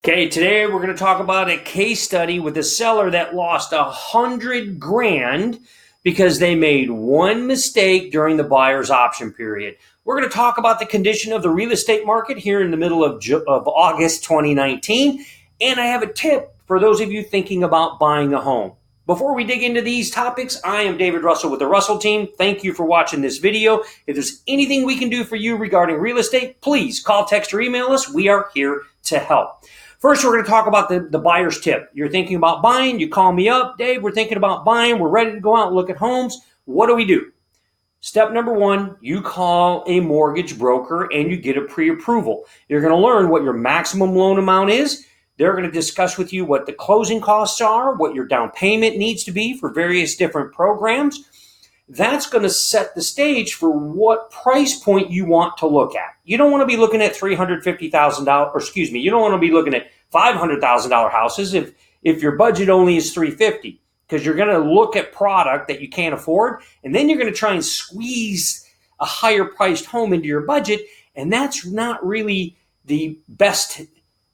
Okay, today we're going to talk about a case study with a seller that lost 100 grand because they made one mistake during the buyer's option period. We're going to talk about the condition of the real estate market here in the middle of August 2019, and I have a tip for those of you thinking about buying a home. Before we dig into these topics, I am David Russell with the Russell team. Thank you for watching this video. If there's anything we can do for you regarding real estate, please call, text, or email us. We are here to help. First, we're going to talk about the buyer's tip. You're thinking about buying, you call me up, Dave, we're thinking about buying, we're ready to go out and look at homes. What do? Step number one, you call a mortgage broker and you get a pre-approval. You're going to learn what your maximum loan amount is. They're going to discuss with you what the closing costs are, what your down payment needs to be for various different programs. That's going to set the stage for what price point you want to look at. You don't want to be looking at $350,000, you don't want to be looking at $500,000 houses if your budget only is $350,000, because you're going to look at product that you can't afford, and then you're going to try and squeeze a higher priced home into your budget, and that's not really the best,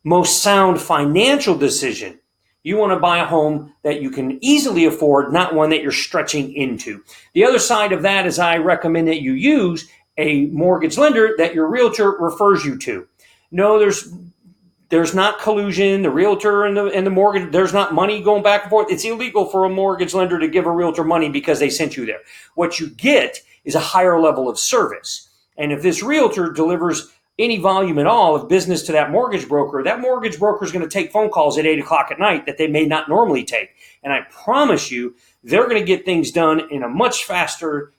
most sound financial decision. You want to buy a home that you can easily afford, not one that you're stretching into. The other side of that is I recommend that you use a mortgage lender that your realtor refers you to. No, there's not collusion. The realtor and the mortgage, there's not money going back and forth. It's illegal for a mortgage lender to give a realtor money because they sent you there. What you get is a higher level of service. And if this realtor delivers any volume at all of business to that mortgage broker is going to take phone calls at 8 o'clock at night that they may not normally take. And I promise you, they're going to get things done in a much faster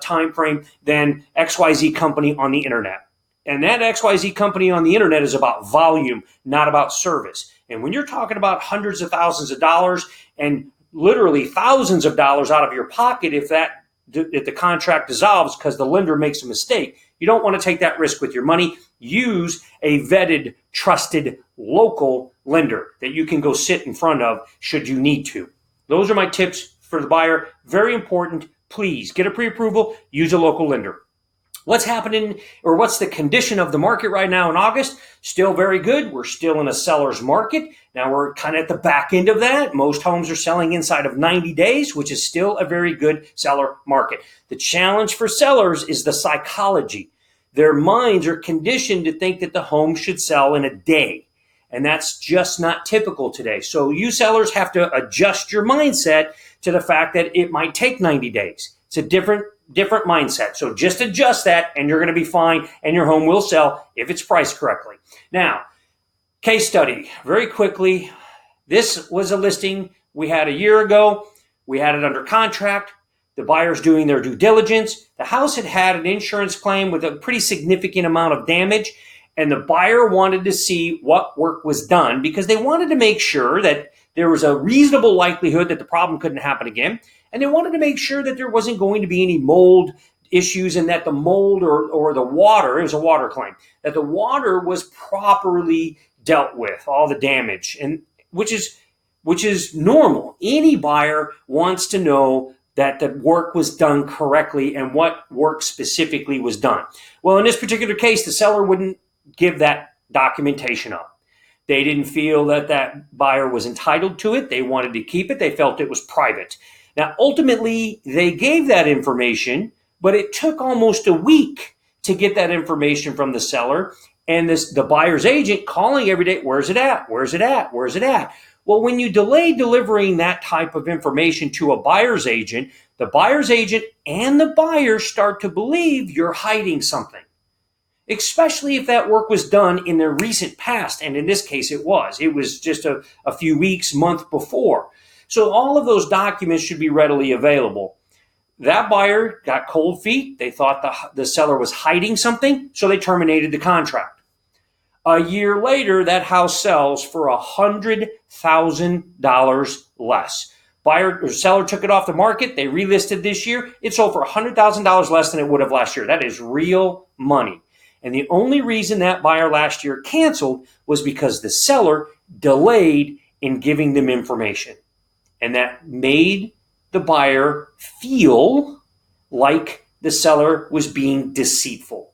time frame than XYZ company on the internet. And that XYZ company on the internet is about volume, not about service. And when you're talking about hundreds of thousands of dollars and literally thousands of dollars out of your pocket if the contract dissolves because the lender makes a mistake, you don't want to take that risk with your money. Use a vetted, trusted, local lender that you can go sit in front of should you need to. Those are my tips for the buyer. Very important. Please get a pre-approval. Use a local lender. What's happening, or what's the condition of the market right now in August? Still very good. We're still in a seller's market. Now we're kind of at the back end of that. Most homes are selling inside of 90 days, which is still a very good seller market. The challenge for sellers is the psychology. Their minds are conditioned to think that the home should sell in a day. And that's just not typical today. So you sellers have to adjust your mindset to the fact that it might take 90 days. It's a different mindset. So just adjust that and you're going to be fine and your home will sell if it's priced correctly. Now, case study, very quickly. This was a listing we had a year ago. We had it under contract. The buyer's doing their due diligence. The house had an insurance claim with a pretty significant amount of damage, and the buyer wanted to see what work was done because they wanted to make sure that there was a reasonable likelihood that the problem couldn't happen again, and they wanted to make sure that there wasn't going to be any mold issues and that the mold or the water, it was a water claim, that the water was properly dealt with, all the damage, and which is normal. Any buyer wants to know that the work was done correctly and what work specifically was done. Well, in this particular case, the seller wouldn't give that documentation up. They didn't feel that that buyer was entitled to it. They wanted to keep it. They felt it was private. Now, ultimately, they gave that information, but it took almost a week to get that information from the seller and the buyer's agent calling every day, where's it at? Where's it at? Where's it at? Well, when you delay delivering that type of information to a buyer's agent, the buyer's agent and the buyer start to believe you're hiding something, especially if that work was done in the recent past. And in this case, it was just a few weeks, month before. So all of those documents should be readily available. That buyer got cold feet. They thought the seller was hiding something, so they terminated the contract. A year later, that house sells for $100,000 less. Buyer or seller took it off the market. They relisted this year. It sold for $100,000 less than it would have last year. That is real money. And the only reason that buyer last year canceled was because the seller delayed in giving them information. And that made the buyer feel like the seller was being deceitful.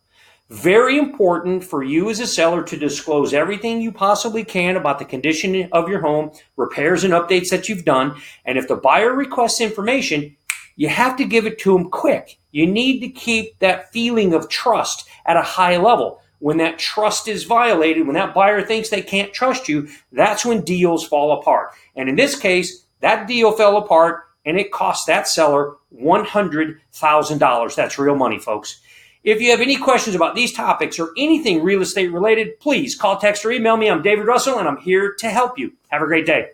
Very important for you as a seller to disclose everything you possibly can about the condition of your home, repairs and updates that you've done. And if the buyer requests information, you have to give it to them quick. You need to keep that feeling of trust at a high level. When that trust is violated, when that buyer thinks they can't trust you, that's when deals fall apart. And in this case, that deal fell apart and it cost that seller $100,000. That's real money, folks. If you have any questions about these topics or anything real estate related, please call, text, or email me. I'm David Russell, and I'm here to help you. Have a great day.